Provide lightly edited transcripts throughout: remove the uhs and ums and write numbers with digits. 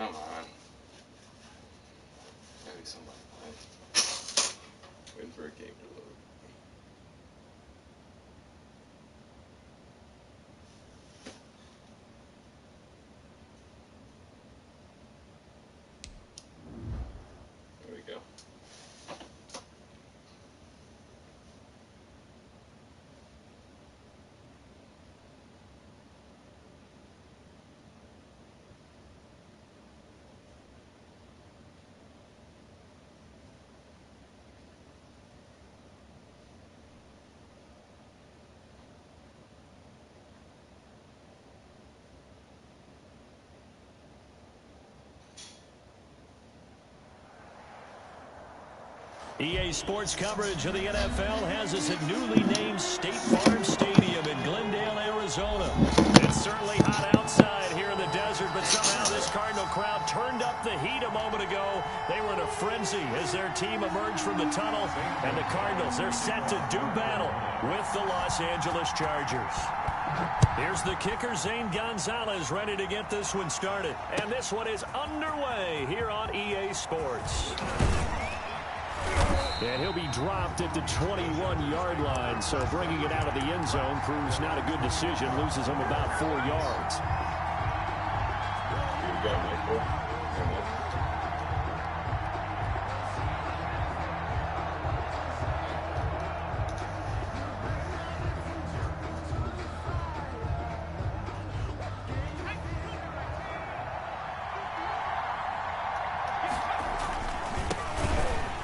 Come on. Gotta be somebody. Waiting for a game to load. There we go. EA Sports coverage of the NFL has us at newly named State Farm Stadium in Glendale, Arizona. It's certainly hot outside here in the desert, but somehow this Cardinal crowd turned up the heat a moment ago. They were in a frenzy as their team emerged from the tunnel, and the Cardinals, they're set to do battle with the Los Angeles Chargers. Here's the kicker, Zane Gonzalez, ready to get this one started. And this one is underway here on EA Sports. And he'll be dropped at the 21-yard line, so bringing it out of the end zone proves not a good decision, loses him about 4 yards. You got Michael.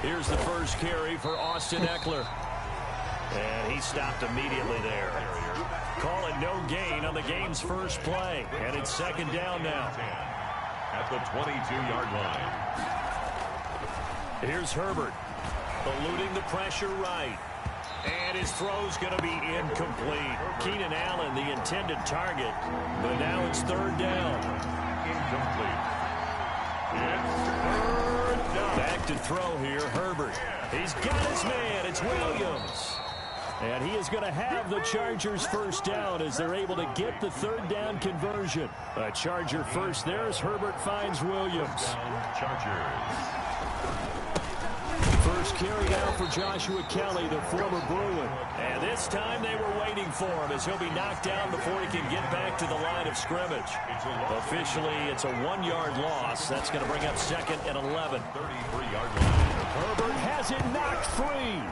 Here's the first carry for Austin Eckler. And he stopped immediately there. Call it no gain on the game's first play. And it's second down now. At the 22-yard line. Here's Herbert. Eluding the pressure right. And his throw's going to be incomplete. Keenan Allen, the intended target. But now it's third down. Incomplete. It's third down. Back to throw here, Herbert. He's got his man. It's Williams. And he is going to have the Chargers first down as they're able to get the third down conversion. A Charger first there as Herbert finds Williams. Chargers. First carry out for Joshua Kelly, the former Bruin. And this time they were waiting for him as he'll be knocked down before he can get back to the line of scrimmage. Officially, it's a 1-yard loss. That's going to bring up second and 11. 33-yard line. Herbert has it knocked free.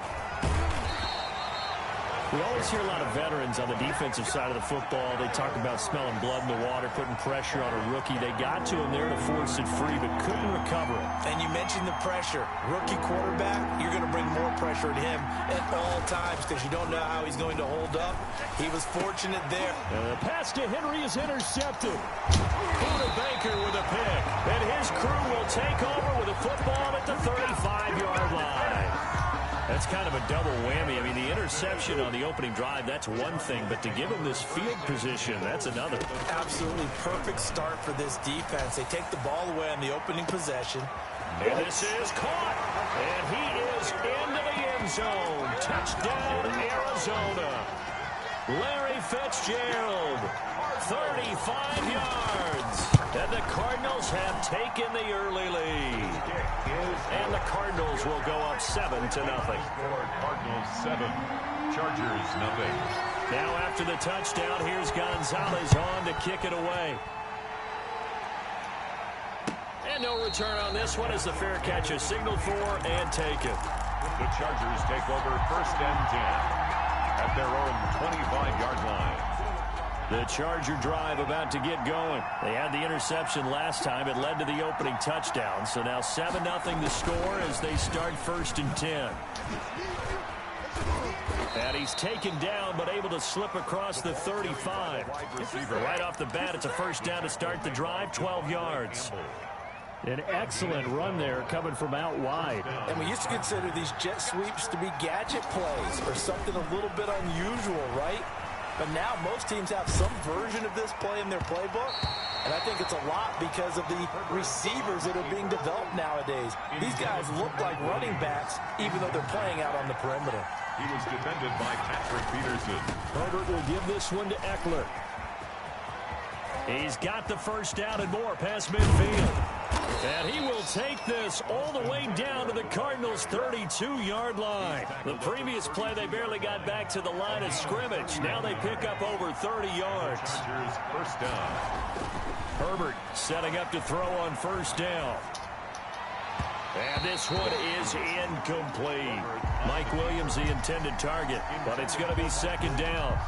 We always hear a lot of veterans on the defensive side of the football. They talk about smelling blood in the water, putting pressure on a rookie. They got to him there to force it free, but couldn't recover it. And you mentioned the pressure. Rookie quarterback, you're going to bring more pressure at him at all times because you don't know how he's going to hold up. He was fortunate there. The pass to Henry is intercepted. Buda Baker with a pick. And his crew will take over with a football at the 35-yard line. That's kind of a double whammy. I mean, the interception on the opening drive, that's one thing. But to give him this field position, that's another. Absolutely perfect start for this defense. They take the ball away on the opening possession. And this is caught. And he is into the end zone. Touchdown, Arizona. Larry Fitzgerald, 35 yards. And the Cardinals have taken the early lead. And the Cardinals will go up 7-0. Cardinals 7, Chargers nothing. Now after the touchdown, here's Gonzalez on to kick it away. And no return on this one as the fair catch is signaled for and taken. The Chargers take over first and 10 at their own 25-yard line. The Charger drive about to get going. They had the interception last time. It led to the opening touchdown. So now 7-0 the score as they start first and 10. And he's taken down but able to slip across the 35. Right off the bat, it's a first down to start the drive, 12 yards. An excellent run there coming from out wide. And we used to consider these jet sweeps to be gadget plays or something a little bit unusual, right? But now most teams have some version of this play in their playbook. And I think it's a lot because of the receivers that are being developed nowadays. These guys look like running backs even though they're playing out on the perimeter. He was defended by Patrick Peterson. Herbert will give this one to Eckler. He's got the first down and more past midfield. And he will take this all the way down to the Cardinals' 32-yard line. The previous play, they barely got back to the line of scrimmage. Now they pick up over 30 yards. First down. Herbert setting up to throw on first down. And this one is incomplete. Mike Williams, the intended target, but it's going to be second down.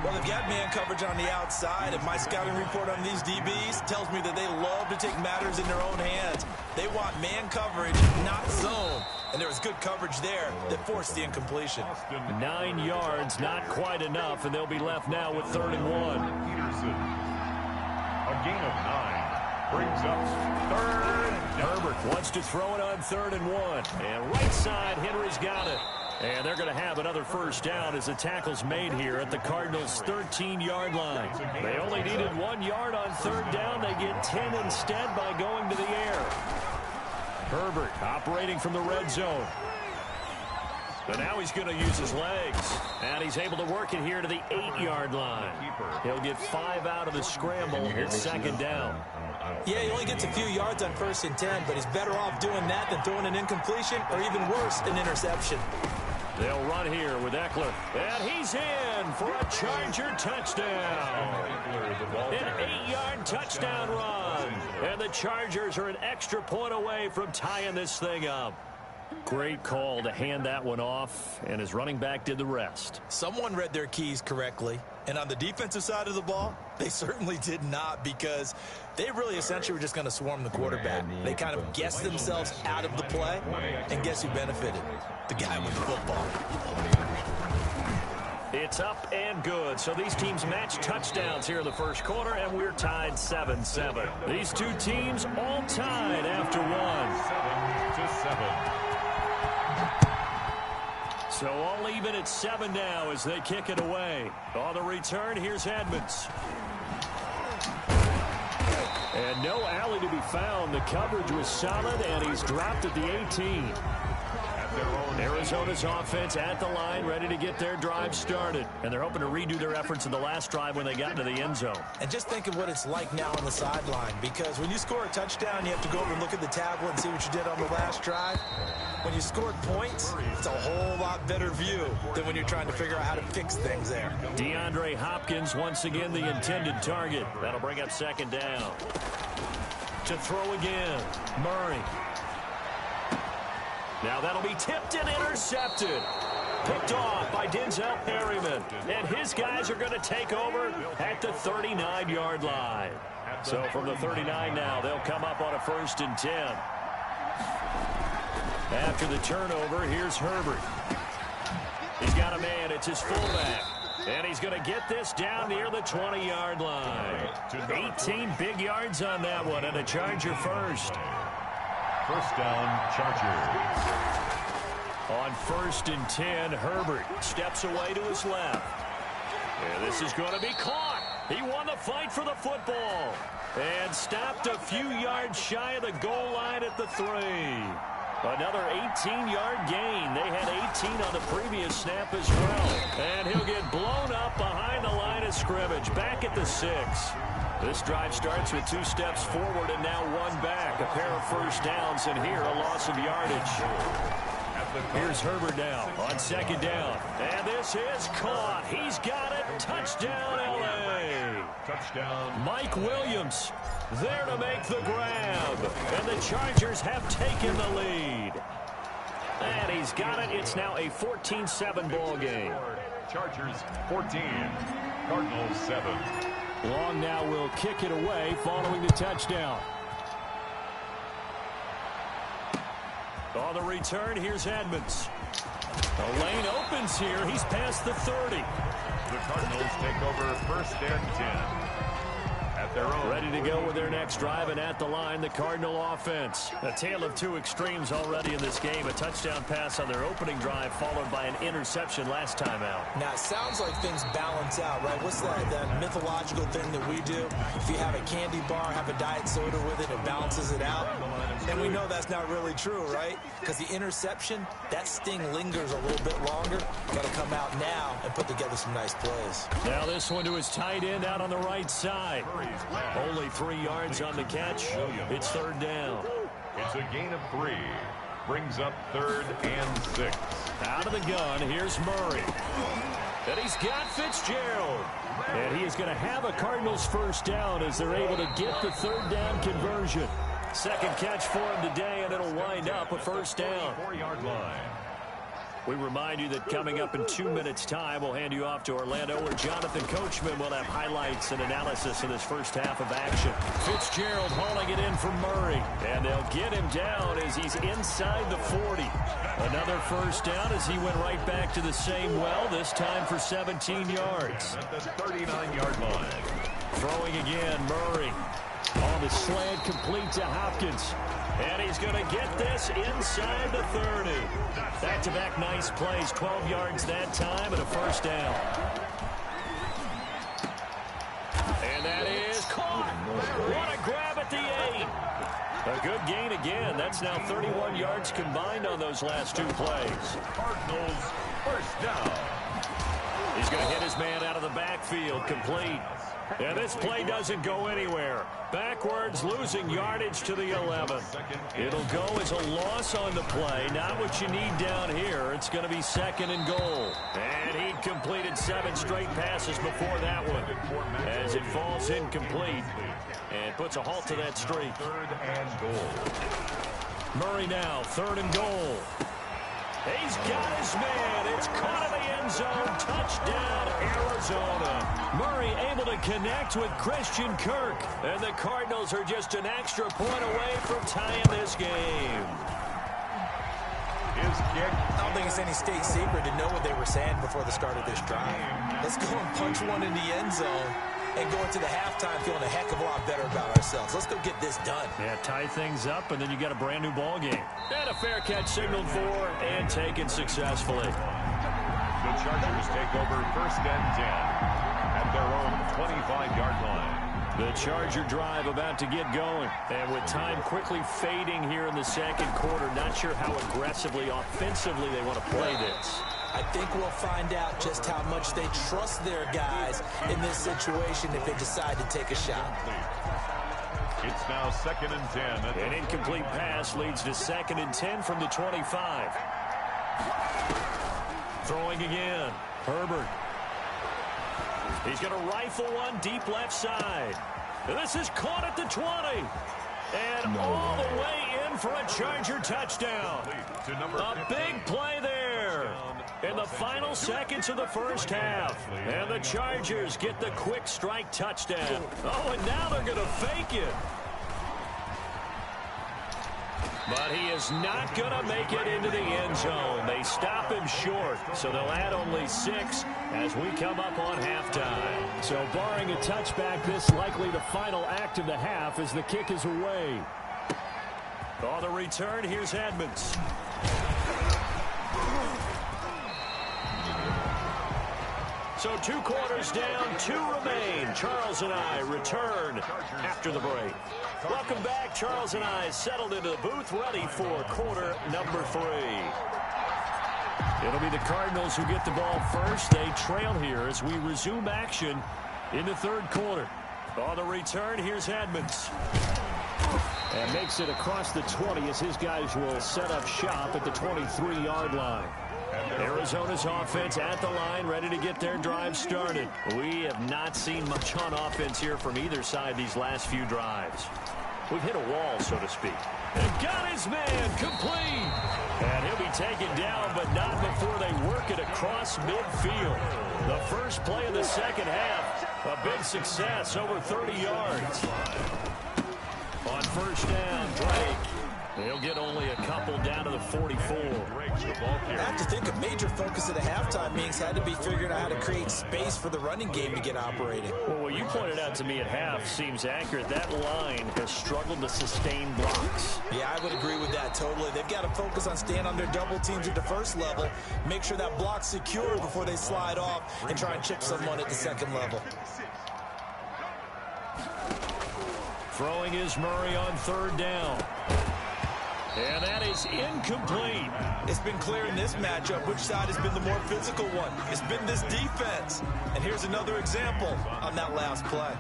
Well, they've got man coverage on the outside, and my scouting report on these DBs tells me that they love to take matters in their own hands. They want man coverage, not zone. And there was good coverage there that forced the incompletion. 9 yards, not quite enough, and they'll be left now with 3rd and 1. Peterson. A gain of 9. Brings up 3rd. Herbert wants to throw it on 3rd and 1. And right side, Henry's got it. And they're going to have another first down as the tackle's made here at the Cardinals' 13-yard line. They only needed 1 yard on 3rd down. They get 10 instead by going to the air. Herbert operating from the red zone. But now he's going to use his legs. And he's able to work it here to the 8-yard line. He'll get 5 out of the scramble. It's second down. Yeah, he only gets a few yards on 1st and 10, but he's better off doing that than throwing an incompletion or even worse, an interception. They'll run here with Eckler. And he's in for a Charger touchdown. An 8-yard touchdown run. And the Chargers are an extra point away from tying this thing up. Great call to hand that one off, and his running back did the rest. Someone read their keys correctly, and on the defensive side of the ball, they certainly did not, because they really essentially were just going to swarm the quarterback. They kind of guessed themselves out of the play, and guess who benefited? The guy with the football. It's up and good. So these teams match touchdowns here in the first quarter, and we're tied 7-7. These two teams all tied after 1. 7-7. So all even at 7 now as they kick it away. On the return, here's Edmonds. And no alley to be found. The coverage was solid, and he's dropped at the 18. Arizona's offense at the line, ready to get their drive started. And they're hoping to redo their efforts in the last drive when they got into the end zone. And just think of what it's like now on the sideline, because when you score a touchdown, you have to go over and look at the tablet and see what you did on the last drive. When you scored points, it's a whole lot better view than when you're trying to figure out how to fix things there. DeAndre Hopkins, once again, the intended target. That'll bring up second down. To throw again, Murray. Now that'll be tipped and intercepted. Picked off by Denzel Perryman. And his guys are going to take over at the 39-yard line. So from the 39 now, they'll come up on a 1st and 10. After the turnover, here's Herbert. He's got a man. It's his fullback. And he's going to get this down near the 20-yard line. 18 big yards on that one, and a Charger first. First down, Chargers. On 1st and 10, Herbert steps away to his left. And this is going to be caught. He won the fight for the football. And stopped a few yards shy of the goal line at the 3. Another 18-yard gain. They had 18 on the previous snap as well. And he'll get blown up behind the line of scrimmage. Back at the 6. This drive starts with 2 steps forward and now 1 back. A pair of first downs, and here a loss of yardage. Here's Herbert now on 2nd down. And this is caught. He's got it. Touchdown, L.A. Touchdown. Mike Williams there to make the grab. And the Chargers have taken the lead. And he's got it. It's now a 14-7 ball game. Chargers 14. Cardinals 7. Long now will kick it away following the touchdown. On the return, here's Edmonds. The lane opens here. He's past the 30. The Cardinals take over 1st and 10. At their own. Ready to go with their next drive, and at the line, the Cardinal offense. A tale of 2 extremes already in this game. A touchdown pass on their opening drive, followed by an interception last time out. Now, it sounds like things balance out, right? What's that mythological thing that we do? If you have a candy bar, have a diet soda with it, it balances it out. And we know that's not really true, right? Because the interception, that sting lingers a little bit longer. Got to come out now and put together some nice plays. Now this one to his tight end out on the right side. Only 3 yards on the catch. It's third down. It's a gain of 3. Brings up 3rd and 6. Out of the gun, here's Murray. And he's got Fitzgerald. And he is going to have a Cardinals first down as they're able to get the third down conversion. Second catch for him today, and it'll wind up a first down. 4-yard line. We remind you that coming up in 2 minutes' time, we'll hand you off to Orlando, where Jonathan Coachman will have highlights and analysis in this first half of action. Fitzgerald hauling it in for Murray, and they'll get him down as he's inside the 40. Another first down as he went right back to the same well, this time for 17 yards. At the 39-yard line. Throwing again, Murray. On the slant, complete to Hopkins. And he's going to get this inside the 30. Back-to-back nice plays, 12 yards that time and a first down. And that is caught. What a grab at the 8. A good gain again. That's now 31 yards combined on those last 2 plays. Cardinals first down. He's going to hit his man out of the backfield, complete. And this play doesn't go anywhere. Backwards, losing yardage to the 11. It'll go as a loss on the play. Not what you need down here. It's going to be 2nd and goal. And he'd completed 7 straight passes before that one, as it falls incomplete and puts a halt to that streak. 3rd and goal. Murray now, 3rd and goal. He's got his man. It's caught in the end zone. Touchdown, Arizona. Murray able to connect with Christian Kirk. And the Cardinals are just an extra point away from tying this game. His kick. I don't think it's any state secret to know what they were saying before the start of this drive. Let's go and punch one in the end zone and go into the halftime feeling a heck of a lot better about ourselves. Let's go get this done. Yeah, tie things up, and then you got a brand new ball game. And a fair catch signaled for and taken successfully. The Chargers take over 1st and 10 at their own 25-yard line. The Charger drive about to get going. And with time quickly fading here in the second quarter, not sure how aggressively, offensively they want to play this. I think we'll find out just how much they trust their guys in this situation if they decide to take a shot. It's now 2nd and 10. An incomplete pass leads to 2nd and 10 from the 25. Throwing again. Herbert. He's going to rifle one deep left side. And this is caught at the 20. And all the way in for a Charger touchdown. A big play there in the final seconds of the first half. And the Chargers get the quick strike touchdown. Oh, and now they're going to fake it. But he is not going to make it into the end zone. They stop him short, so they'll add only 6 as we come up on halftime. So barring a touchback, this likely the final act of the half as the kick is away. On the return, here's Edmonds. So 2 quarters down, 2 remain. Charles and I return after the break. Welcome back. Charles and I settled into the booth, ready for quarter number 3. It'll be the Cardinals who get the ball first. They trail here as we resume action in the 3rd quarter. On the return, here's Edmonds. And makes it across the 20 as his guys will set up shop at the 23-yard line. Arizona's offense at the line, ready to get their drive started. We have not seen much on offense here from either side these last few drives. We've hit a wall, so to speak. And got his man complete. And he'll be taken down, but not before they work it across midfield. The first play of the second half, a big success, over 30 yards. On first down, Drake. They'll get only a couple down to the 44. I have to think a major focus of the halftime meetings had to be figuring out how to create space for the running game to get operating. Well, what you pointed out to me at half seems accurate. That line has struggled to sustain blocks. Yeah, I would agree with that totally. They've got to focus on staying on their double teams at the first level, make sure that block's secure before they slide off and try and chip someone at the second level. Throwing is Murray on 3rd down. And that is incomplete. It's been clear in this matchup which side has been the more physical one. It's been this defense. And here's another example on that last play.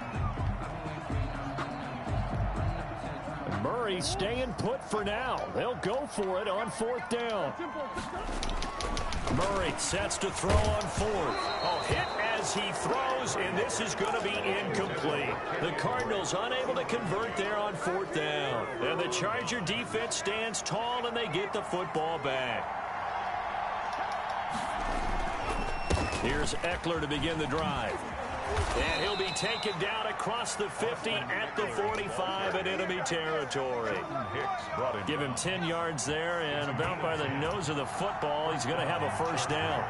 Murray staying put for now. They'll go for it on 4th down. Murray sets to throw on 4th. Oh, hit as he throws, and this is going to be incomplete. The Cardinals unable to convert there on 4th down. And the Charger defense stands tall, and they get the football back. Here's Eckler to begin the drive. And he'll be taken down across the 50 at the 45 in enemy territory. Give him 10 yards there, and about by the nose of the football, he's going to have a first down.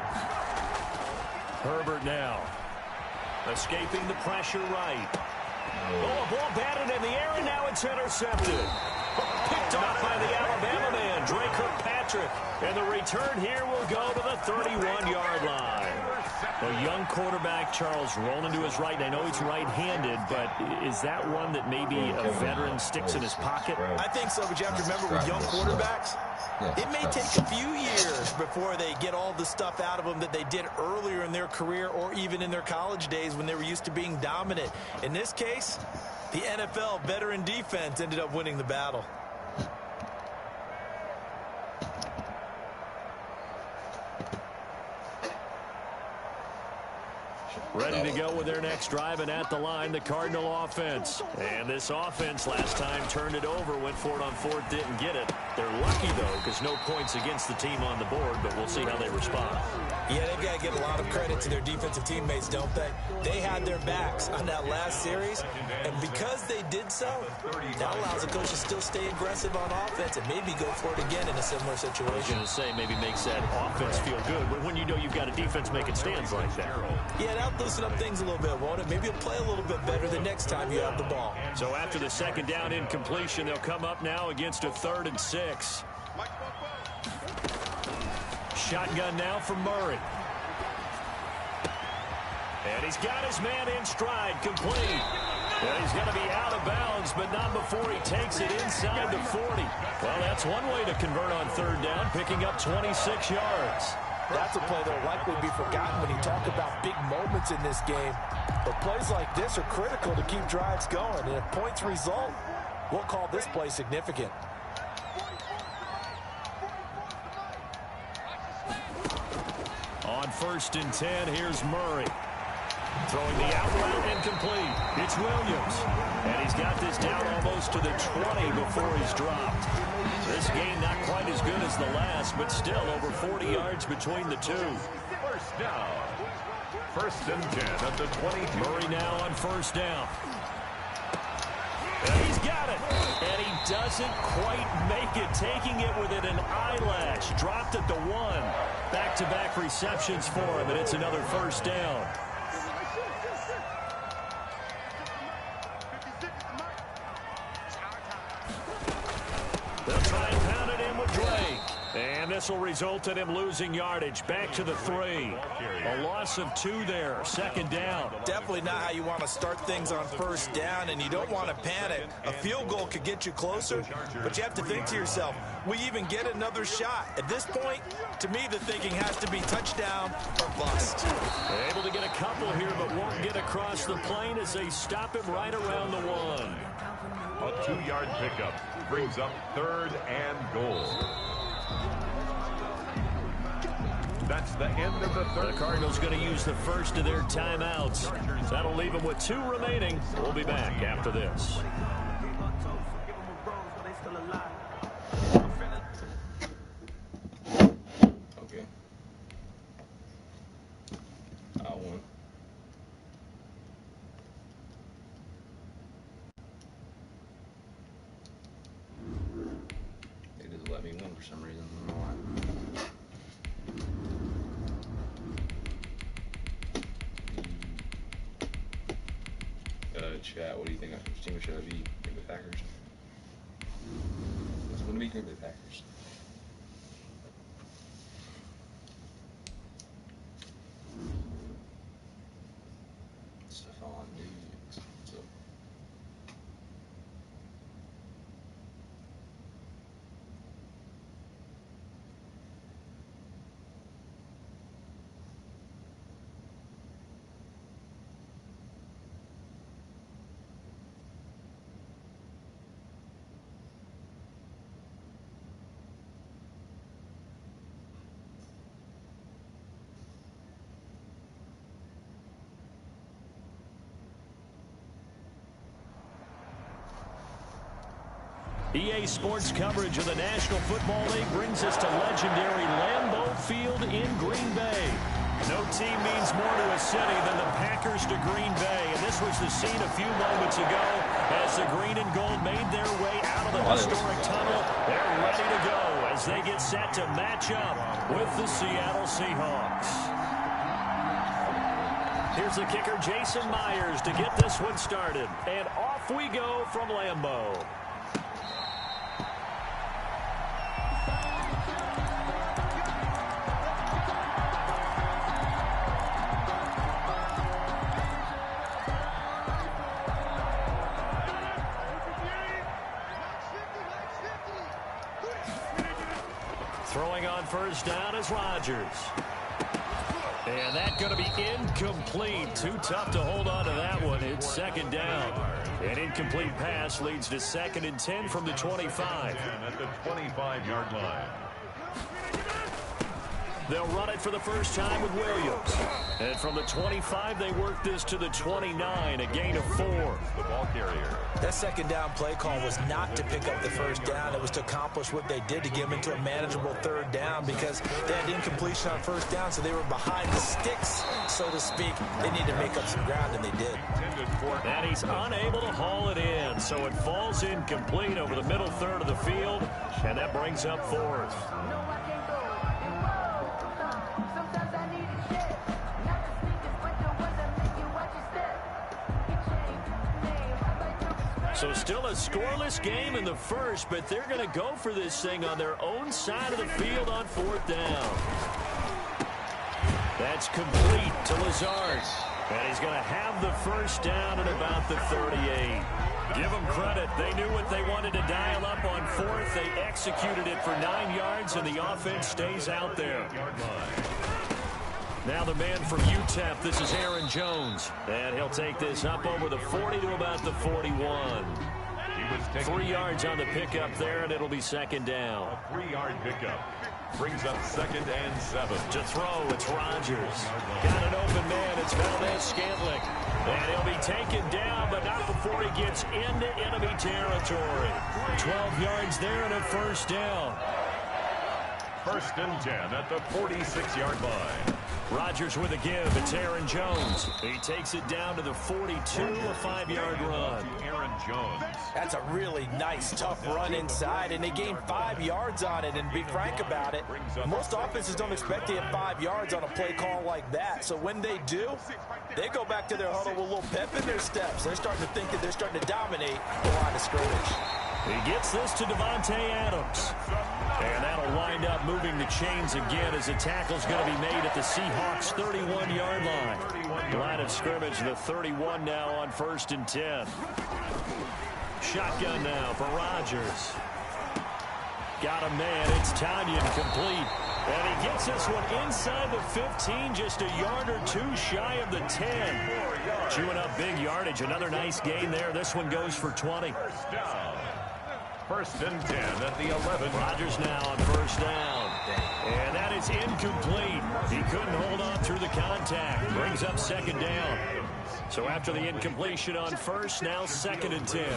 Herbert now. Escaping the pressure right. Oh, a ball batted in the air, and now it's intercepted. Picked off by the Alabama man, Dre Kirkpatrick. And the return here will go to the 31-yard line. A young quarterback, Charles, rolling to his right. And I know he's right-handed, but is that one that maybe a veteran sticks in his pocket? I think so, but you have to remember with young quarterbacks, it may take a few years before they get all the stuff out of them that they did earlier in their career or even in their college days when they were used to being dominant. In this case, the NFL veteran defense ended up winning the battle. Ready to go with their next drive, and at the line, the Cardinal offense. And this offense last time turned it over, went for it on 4th, didn't get it. They're lucky, though, because no points against the team on the board, but we'll see how they respond. Yeah, they've got to give a lot of credit to their defensive teammates, don't they? They had their backs on that last series, and because they did so, that allows the coach to still stay aggressive on offense and maybe go for it again in a similar situation. I was going to say, maybe makes that offense feel good, but when you know you've got a defense making stands like that. Yeah, that'll loosen up things a little bit, won't it? Maybe you'll play a little bit better the next time you have the ball. So after the second down incompletion, they'll come up now against a 3rd and 6. Shotgun now for Murray. And he's got his man in stride, complete. Well, he's going to be out of bounds, but not before he takes it inside the 40. Well, that's one way to convert on 3rd down, picking up 26 yards. That's a play that will likely be forgotten when you talk about big moments in this game. But plays like this are critical to keep drives going. And if points result, we'll call this play significant. On 1st and 10, here's Murray. Throwing the out route incomplete. It's Williams. And he's got this down almost to the 20 before he's dropped. This game not quite as good as the last, but still over 40 yards between the two. First down. 1st and 10 at the 20. Murray now on 1st down. And he's got it. And he doesn't quite make it, taking it within an eyelash. Dropped at the 1. Back-to-back receptions for him, and it's another 1st down. They'll try and pound it in with Drake. And this will result in him losing yardage. Back to the 3. A loss of 2 there. 2nd down. Definitely not how you want to start things on 1st down, and you don't want to panic. A field goal could get you closer, but you have to think to yourself, we even get another shot. At this point, to me, the thinking has to be touchdown or bust. Able to get a couple here, but won't get across the plane as they stop him right around the 1. A 2-yard pickup brings up 3rd and goal. That's the end of the 3rd. The Cardinals going to use the first of their timeouts. That'll leave them with 2 remaining. We'll be back after this. Okay. I won. They just let me win for some reason. I don't know why. Chat, what do you think? Which team should I be? Green Bay Packers. It's going to be Green Bay Packers. Stephon Diggs. So. EA Sports coverage of the National Football League brings us to legendary Lambeau Field in Green Bay. No team means more to a city than the Packers to Green Bay, and this was the scene a few moments ago as the green and gold made their way out of the historic tunnel. They're ready to go as they get set to match up with the Seattle Seahawks. Here's the kicker, Jason Myers, to get this one started, and off we go from Lambeau. Throwing on first down is Rodgers. And that's going to be incomplete. Too tough to hold on to that one. It's second down. An incomplete pass leads to 2nd and 10 from the 25. At the 25-yard line. They'll run it for the first time with Williams. And from the 25, they work this to the 29, a gain of 4. The ball carrier. That second down play call was not to pick up the first down. It was to accomplish what they did to get them into a manageable third down because they had incompletion on first down, so they were behind the sticks, so to speak. They needed to make up some ground, and they did. And he's unable to haul it in, so it falls incomplete over the middle third of the field, and that brings up 4th. So still a scoreless game in the first, but they're going to go for this thing on their own side of the field on 4th down. That's complete to Lazard. And he's going to have the first down at about the 38. Give them credit. They knew what they wanted to dial up on 4th. They executed it for 9 yards, and the offense stays out there. Now the man from UTEP, this is Aaron Jones. And he'll take this up over the 40 to about the 41. 3 yards on the pickup there, and it'll be second down. A 3-yard pickup. Brings up 2nd and 7. To throw, it's Rodgers. Got an open man, it's Valdez-Scantling. And he'll be taken down, but not before he gets into enemy territory. 12 yards there and a first down. 1st and 10 at the 46-yard line. Rodgers with a give. It's Aaron Jones. He takes it down to the 42, a 5-yard run. Aaron Jones. That's a really nice, tough run inside, and they gained 5 yards on it. And to be frank about it, most offenses don't expect to get 5 yards on a play call like that. So when they do, they go back to their huddle with a little pep in their steps. They're starting to think that they're starting to dominate the line of scrimmage. He gets this to Devontae Adams. And that'll wind up moving the chains again as the tackle's going to be made at the Seahawks' 31-yard line. Line of scrimmage, the 31 now on 1st and 10. Shotgun now for Rodgers. Got a man. It's Tanyan complete. And he gets this one inside the 15, just a yard or two shy of the 10. Chewing up big yardage. Another nice gain there. This one goes for 20. 1st and 10 at the 11. Rodgers now on first down. And that is incomplete. He couldn't hold on through the contact. Brings up second down. So after the incompletion on first, now 2nd and 10.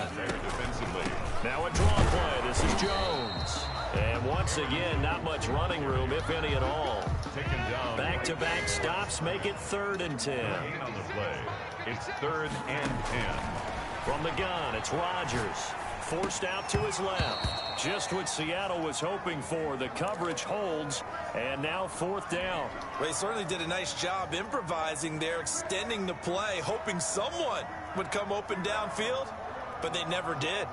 Now a draw play. This is Jones. And once again, not much running room, if any at all. Back-to-back stops make it 3rd and 10. On the play. It's 3rd and 10. From the gun, it's Rodgers. Forced out to his left. Just what Seattle was hoping for. The coverage holds, and now 4th down. Well, they certainly did a nice job improvising there, extending the play, hoping someone would come open downfield, but they never did.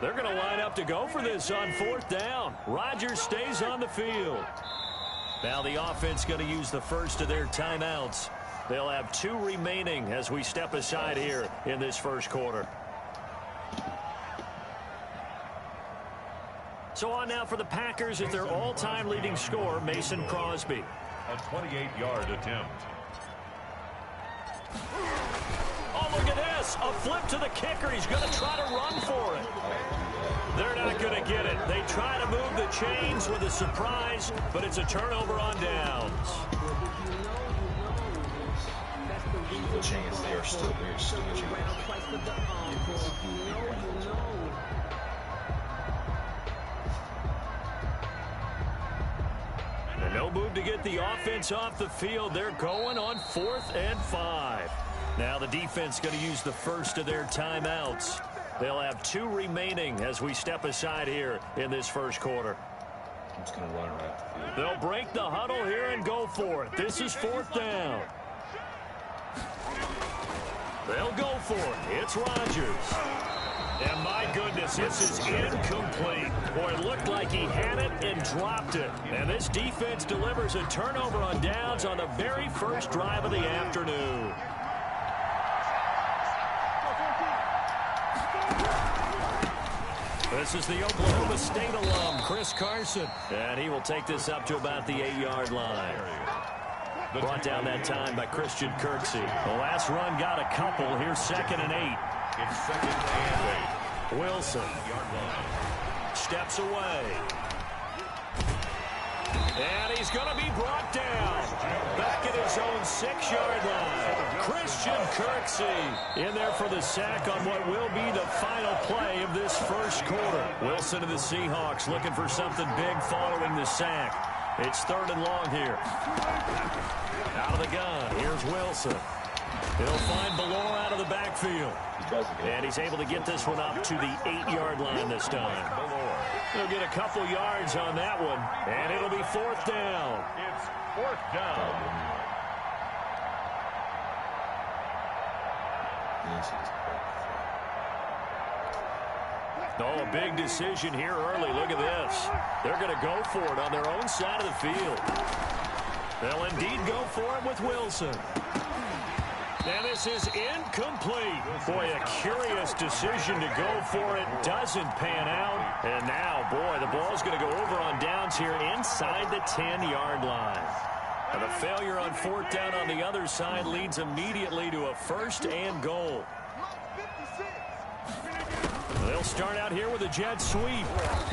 They're going to line up to go for this on 4th down. Rodgers stays on the field. Now the offense going to use the first of their timeouts. They'll have 2 remaining as we step aside here in this first quarter. So on now for the Packers at their all-time leading scorer, Mason Crosby. A 28-yard attempt. Oh, look at this. A flip to the kicker. He's going to try to run for it. They're not going to get it. They try to move the chains with a surprise, but it's a turnover on downs. There's a chance there's still a chance. And no move to get the offense off the field. They're going on 4th and 5. Now the defense going to use the first of their timeouts. They'll have 2 remaining as we step aside here in this first quarter. I'm just going to run right up the field. They'll break the huddle here and go for it. This is 4th down. They'll go for it. It's Rodgers. And my goodness, this is incomplete. Boy, it looked like he had it and dropped it. And this defense delivers a turnover on downs on the very first drive of the afternoon. This is the Oklahoma State alum, Chris Carson. And he will take this up to about the 8-yard line. Brought down that time by Christian Kirksey. The last run got a couple. Here's 2nd and 8. It's 2nd and 8. Wilson steps away. And he's going to be brought down. Back at his own 6-yard line. Christian Kirksey in there for the sack on what will be the final play of this first quarter. Wilson of the Seahawks looking for something big following the sack. It's 3rd and long here. Out of the gun, here's Wilson. He'll find Ballore out of the backfield. And he's able to get this one up to the 8-yard line this time. He'll get a couple yards on that one, and it'll be 4th down. It's 4th down. Oh, a big decision here early. Look at this. They're going to go for it on their own side of the field. They'll indeed go for it with Wilson. And this is incomplete. Boy, a curious decision to go for it. Doesn't pan out. And now, boy, the ball's going to go over on downs here inside the 10-yard line. And the failure on 4th down on the other side leads immediately to a 1st and goal. They'll start out here with a jet sweep.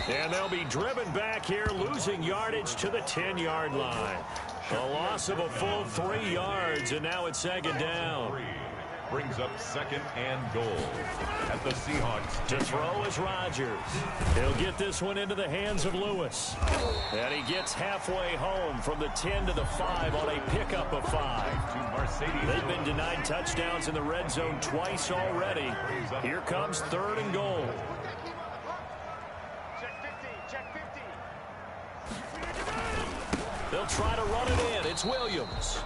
And they'll be driven back here, losing yardage to the 10-yard line. A loss of a full 3 yards, and now it's 2nd down. Brings up 2nd and goal at the Seahawks. To throw is Rodgers. He'll get this one into the hands of Lewis. And he gets halfway home from the 10 to the 5 on a pickup of 5. They've been denied touchdowns in the red zone twice already. Here comes 3rd and goal. They'll try to run it in. It's Williams.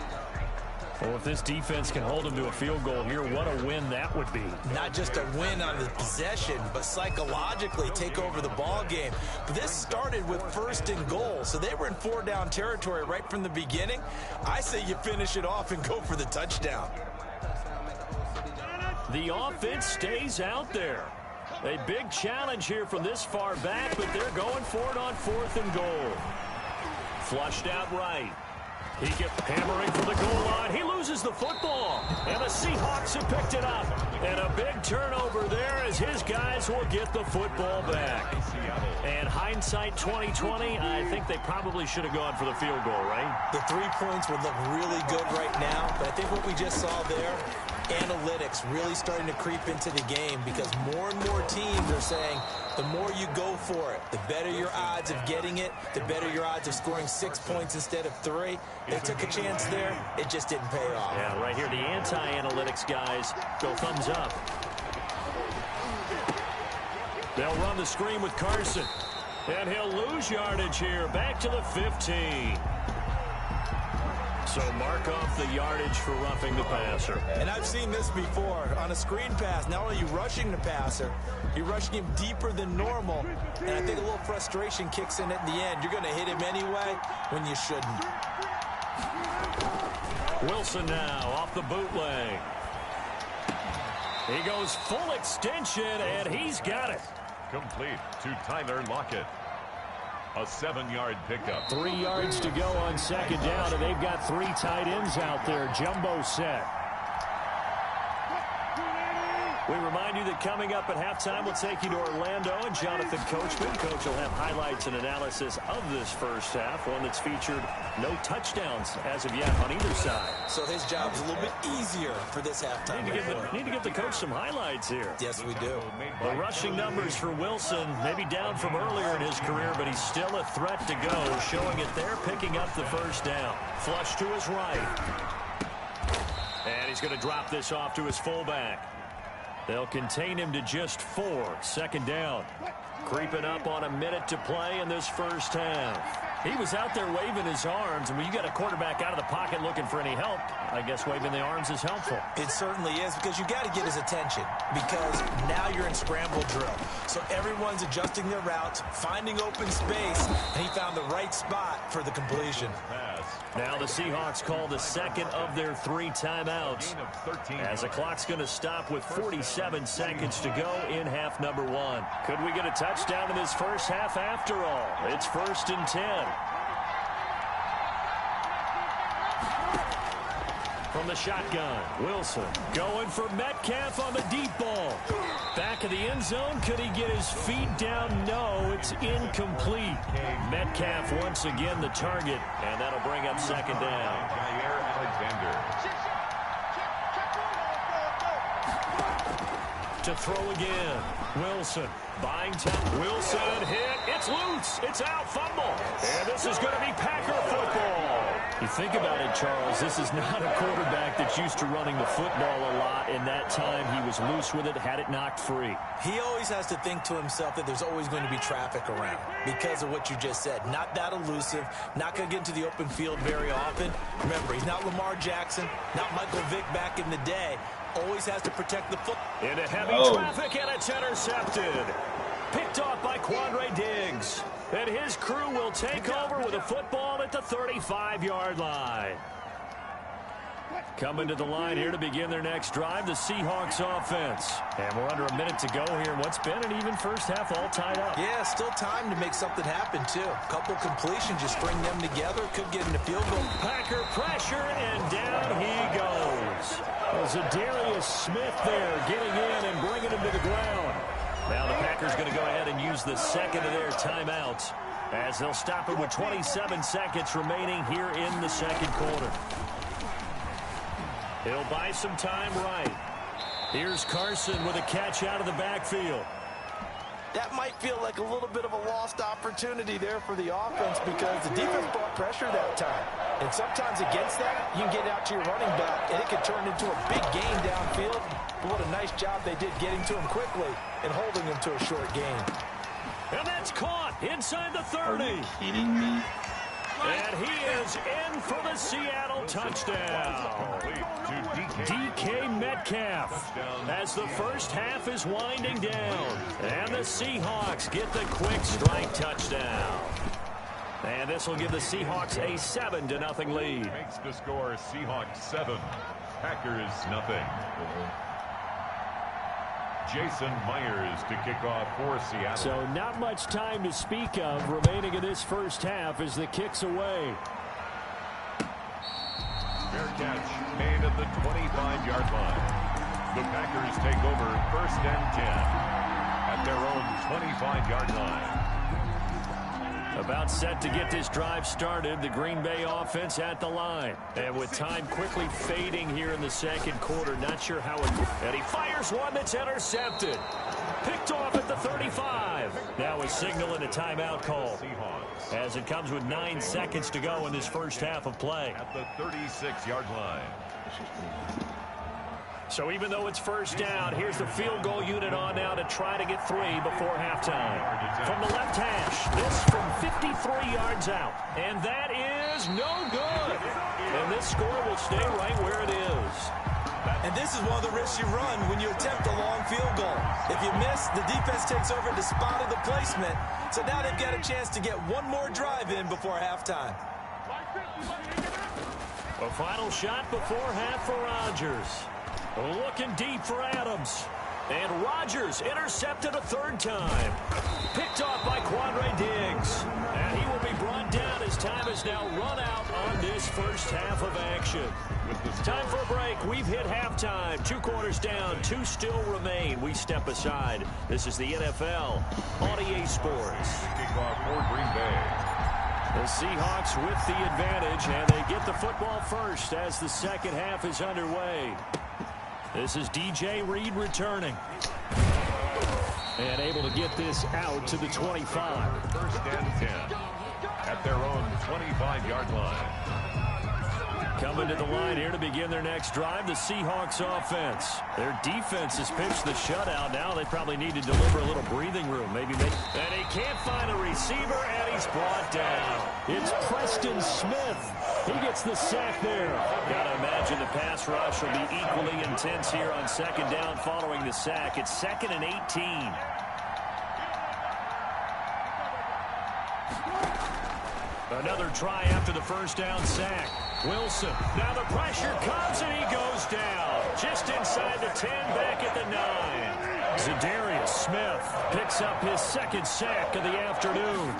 Well, if this defense can hold them to a field goal here, what a win that would be. Not just a win on the possession, but psychologically take over the ball game. But this started with 1st and goal, so they were in 4-down territory right from the beginning. I say you finish it off and go for the touchdown. The offense stays out there. A big challenge here from this far back, but they're going for it on 4th and goal. Flushed out right. He gets hammering for the goal line. He loses the football. And the Seahawks have picked it up. And a big turnover there as his guys will get the football back. And hindsight 2020, I think they probably should have gone for the field goal, right? The 3 points would look really good right now. But I think what we just saw there, analytics really starting to creep into the game because more and more teams are saying the more you go for it, the better your odds of getting it, the better your odds of scoring 6 points instead of 3. They took a chance there. It just didn't pay off. Yeah, right here, the anti-analytics guys go thumbs up. They'll run the screen with Carson. And he'll lose yardage here. Back to the 15. So mark off the yardage for roughing the passer. And I've seen this before. On a screen pass, not only are you rushing the passer, you're rushing him deeper than normal. And I think a little frustration kicks in at the end. You're going to hit him anyway when you shouldn't. Wilson now off the bootleg. He goes full extension, and he's got it. Complete to Tyler Lockett. A 7-yard pickup. 3 yards to go on 2nd down, and they've got 3 tight ends out there. Jumbo set. We remind you that coming up at halftime, we'll take you to Orlando and Jonathan Coachman. Coach will have highlights and analysis of this first half, one that's featured no touchdowns as of yet on either side. So his job is a little bit easier for this halftime. Need to give the coach some highlights here. Yes, we do. The rushing numbers for Wilson, maybe down from earlier in his career, but he's still a threat to go, showing it there, picking up the first down. Flush to his right. And he's going to drop this off to his fullback. They'll contain him to just 4. Second down. Creeping up on a minute to play in this first half. He was out there waving his arms, and when you got a quarterback out of the pocket looking for any help, I guess waving the arms is helpful. It certainly is, because you got to get his attention, because now you're in scramble drill. So everyone's adjusting their routes, finding open space, and he found the right spot for the completion. Now the Seahawks call the second of their 3 timeouts, as the clock's going to stop with 47 seconds to go in half number 1. Could we get a touchdown in this first half after all? It's 1st and 10. From the shotgun, Wilson going for Metcalf on the deep ball. Back of the end zone, could he get his feet down? No, it's incomplete. Metcalf once again the target, and that'll bring up second down. To throw again, Wilson buying time. Wilson hit, it's loose, it's out, fumble. And this is going to be Packer football. You think about it, Charles, this is not a quarterback that's used to running the football a lot, and that time he was loose with it, had it knocked free. He always has to think to himself that there's always going to be traffic around because of what you just said. Not that elusive, not going to get into the open field very often. Remember, he's not Lamar Jackson, not Michael Vick back in the day. Always has to protect the foot. Into heavy traffic, and it's intercepted. Picked off by Quandre Diggs. And his crew will take over with a football at the 35-yard line. Coming to the line here to begin their next drive, the Seahawks offense. And we're under a minute to go here in what's been an even first half, all tied up. Yeah, still time to make something happen, too. A couple completions, just string them together, could get into field goal. Packer pressure, and down he goes. Zadarius Smith there getting in and bringing him to the ground. Now the Packers going to go ahead and use the second of their timeouts, as they'll stop it with 27 seconds remaining here in the second quarter. He'll buy some time right. Here's Carson with a catch out of the backfield. That might feel like a little bit of a lost opportunity there for the offense, because the defense brought pressure that time. And sometimes against that, you can get out to your running back, and it can turn into a big gain downfield. But what a nice job they did getting to him quickly and holding him to a short gain. And that's caught inside the 30. Are you kidding me? And he is in for the Seattle touchdown. DK Metcalf, as the first half is winding down. And the Seahawks get the quick strike touchdown. And this will give the Seahawks a 7-0 lead. Makes the score Seahawks 7, Packers nothing. Jason Myers to kick off for Seattle. So not much time to speak of remaining in this first half as the kick's away. Fair catch made at the 25-yard line. The Packers take over 1st and 10 at their own 25-yard line. About set to get this drive started, the Green Bay offense at the line. And with time quickly fading here in the second quarter, not sure how it... And he fires one that's intercepted. Picked off at the 35. Now a signal and a timeout call, as it comes with 9 seconds to go in this first half of play. At the 36-yard line. So even though it's first down, here's the field goal unit on now to try to get 3 before halftime. From the left hash, this from 53 yards out. And that is no good. And this score will stay right where it is. And this is one of the risks you run when you attempt a long field goal. If you miss, the defense takes over the spot of the placement. So now they've got a chance to get one more drive in before halftime. A final shot before half for Rodgers. Looking deep for Adams. And Rodgers intercepted a third time. Picked off by Quandre Diggs. And he will be brought down as time is now run out on this first half of action. Time for a break. We've hit halftime. 2 quarters down. 2 still remain. We step aside. This is the NFL on EA Sports. Kickoff for Green Bay. The Seahawks with the advantage, and they get the football first as the second half is underway. This is DJ Reed returning. And able to get this out to the 25. First and 10 at their own 25-yard line. Coming to the line here to begin their next drive, the Seahawks offense. Their defense has pitched the shutout. Now they probably need to deliver a little breathing room. And he can't find a receiver, and he's brought down. It's Preston Smith. He gets the sack there. Gotta imagine the pass rush will be equally intense here on second down following the sack. It's 2nd and 18. Another try after the first down sack. Wilson. Now the pressure comes and he goes down. Just inside the 10, back at the 9. Zadarius Smith picks up his second sack of the afternoon.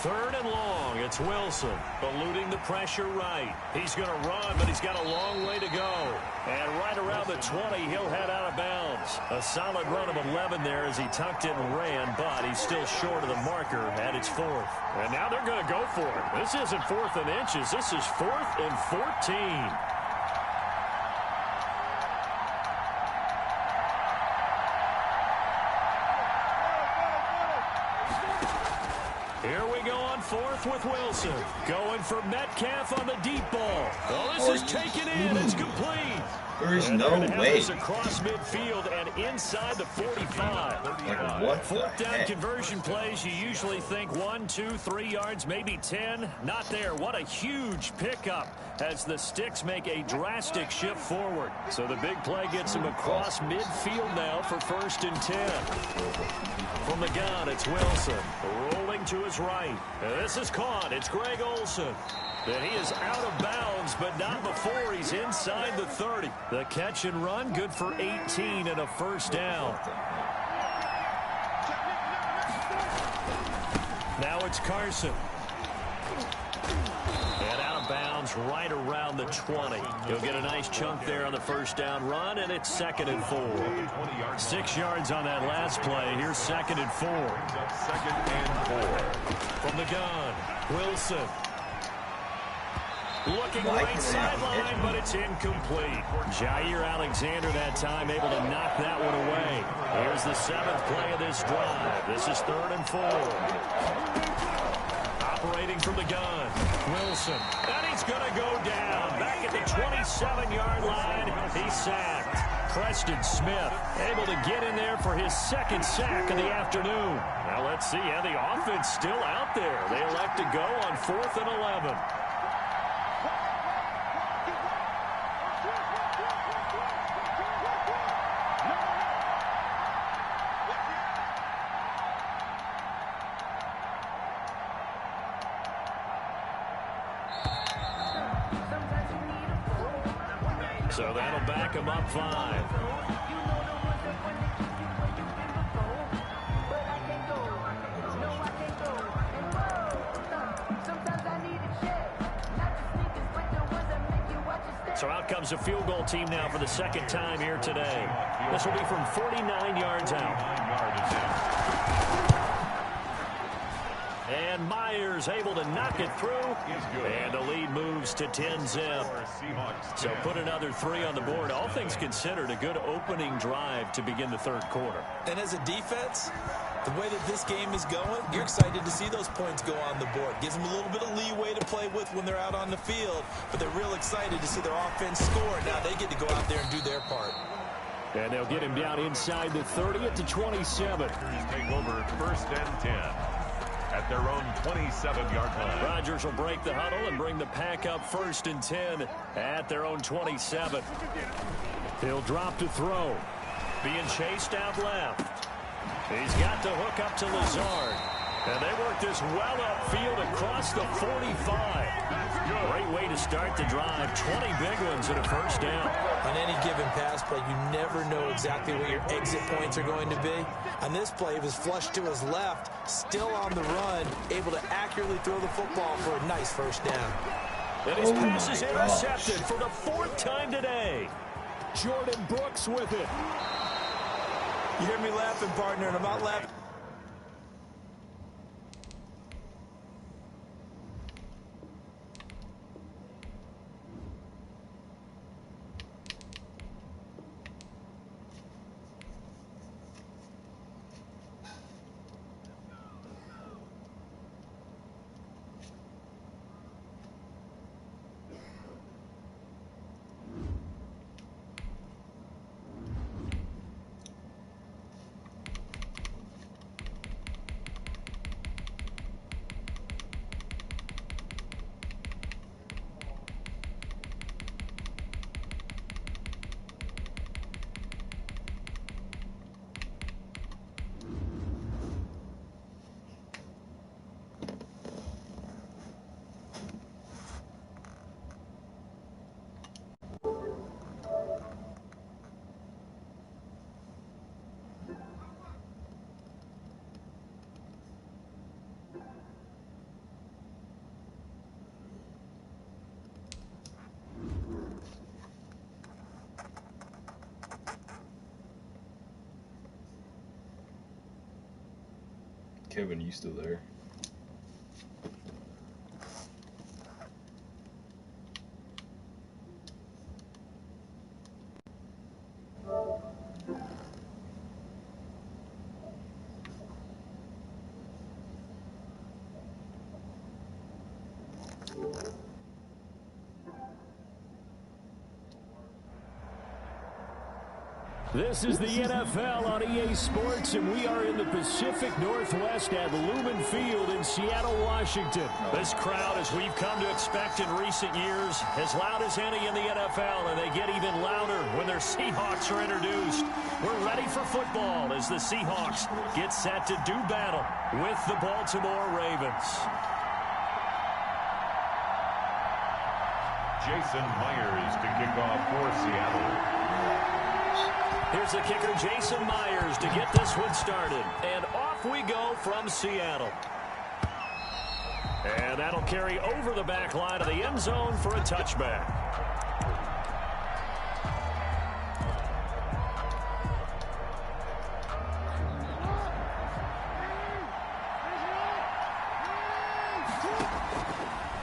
3rd and long. It's Wilson eluding the pressure right. He's going to run, but he's got a long way to go. And right around the 20, he'll head out of bounds. A solid run of 11 there as he tucked it and ran, but he's still short of the marker at its 4th. And now they're going to go for it. This isn't 4th and inches. This is 4th and 14. Here we go on 4th with Wilson. Going for Metcalf on the deep ball. Oh, this is taken in. It's complete. There is no way. Across midfield and inside the 45. Like, what the 4th down heck? conversion plays, you usually think 1, 2, 3 yards, maybe 10. Not there. What a huge pickup as the Sticks make a drastic shift forward. So the big play gets him across midfield now for 1st and 10. From the gun, it's Wilson. Rolling to his right. This is caught. It's Greg Olsen. And he is out of bounds, but not before he's inside the 30. The catch and run, good for 18 and a first down. Now it's Carson. And out of bounds right around the 20. He'll get a nice chunk there on the first down run, and it's 2nd and 4. 6 yards on that last play. Here's 2nd and 4. 2nd and 4. From the gun, Wilson. Looking right sideline, but it's incomplete. Jair Alexander that time able to knock that one away. Here's the 7th play of this drive. This is 3rd and 4. Operating from the gun, Wilson. And he's going to go down. Back at the 27-yard line, he's sacked. Preston Smith able to get in there for his 2nd sack of the afternoon. Now let's see, yeah, the offense still out there. They elect to go on 4th and 11. So that'll back him up 5. So out comes a field goal team now for the 2nd time here today. This will be from 49 yards out. And Myers able to knock it through. And the lead moves to 10-zip. So put another 3 on the board. All things considered, a good opening drive to begin the 3rd quarter. And as a defense, the way that this game is going, you're excited to see those points go on the board. Gives them a little bit of leeway to play with when they're out on the field. But they're real excited to see their offense score. Now they get to go out there and do their part. And they'll get him down inside the 30 at the 27. Take over 1st and 10. At their own 27-yard line. Rodgers will break the huddle and bring the pack up 1st and 10 at their own 27. He'll drop to throw. Being chased out left. He's got the hook up to Lazard. And they work this well upfield across the 45. Great way to start the drive. 20 big ones and a first down. On any given pass play, you never know exactly where your exit points are going to be. On this play, he was flushed to his left, still on the run, able to accurately throw the football for a nice first down. And his pass is intercepted for the 4th time today. Jordan Brooks with it. You hear me laughing, partner, and I'm not laughing. Kevin, you still there? This is the NFL on EA Sports, and we are in the Pacific Northwest at Lumen Field in Seattle, Washington. This crowd, as we've come to expect in recent years, as loud as any in the NFL, and they get even louder when their Seahawks are introduced. We're ready for football as the Seahawks get set to do battle with the Baltimore Ravens. Jason Myers to kick off for Seattle. Here's the kicker, Jason Myers, to get this one started. And off we go from Seattle. And that'll carry over the back line of the end zone for a touchback.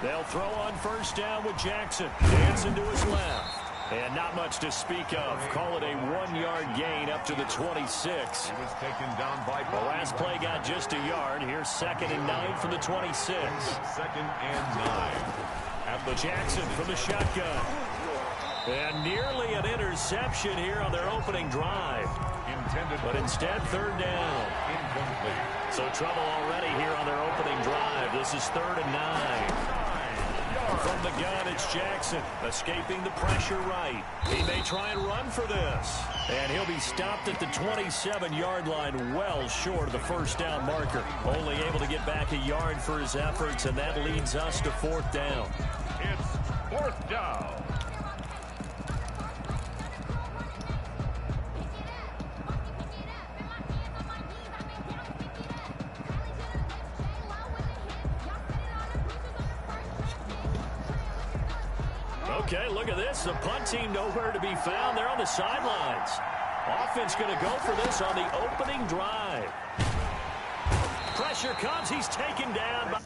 They'll throw on first down with Jackson. Dancing to his left. And not much to speak of. Call it a 1-yard gain up to the 26. He was taken down by the last play got just a yard. Here's 2nd and 9 from the 26. 2nd and 9. At the Jackson from the shotgun. And nearly an interception here on their opening drive. Intended, but instead 3rd down. Incomplete. So trouble already here on their opening drive. This is 3rd and 9. From the gun, it's Jackson, escaping the pressure right. He may try and run for this. And he'll be stopped at the 27-yard line, well short of the first down marker. Only able to get back a yard for his efforts, and that leads us to 4th down. It's 4th down. Okay, look at this. The punt team nowhere to be found. They're on the sidelines. Offense going to go for this on the opening drive. Pressure comes. He's taken down by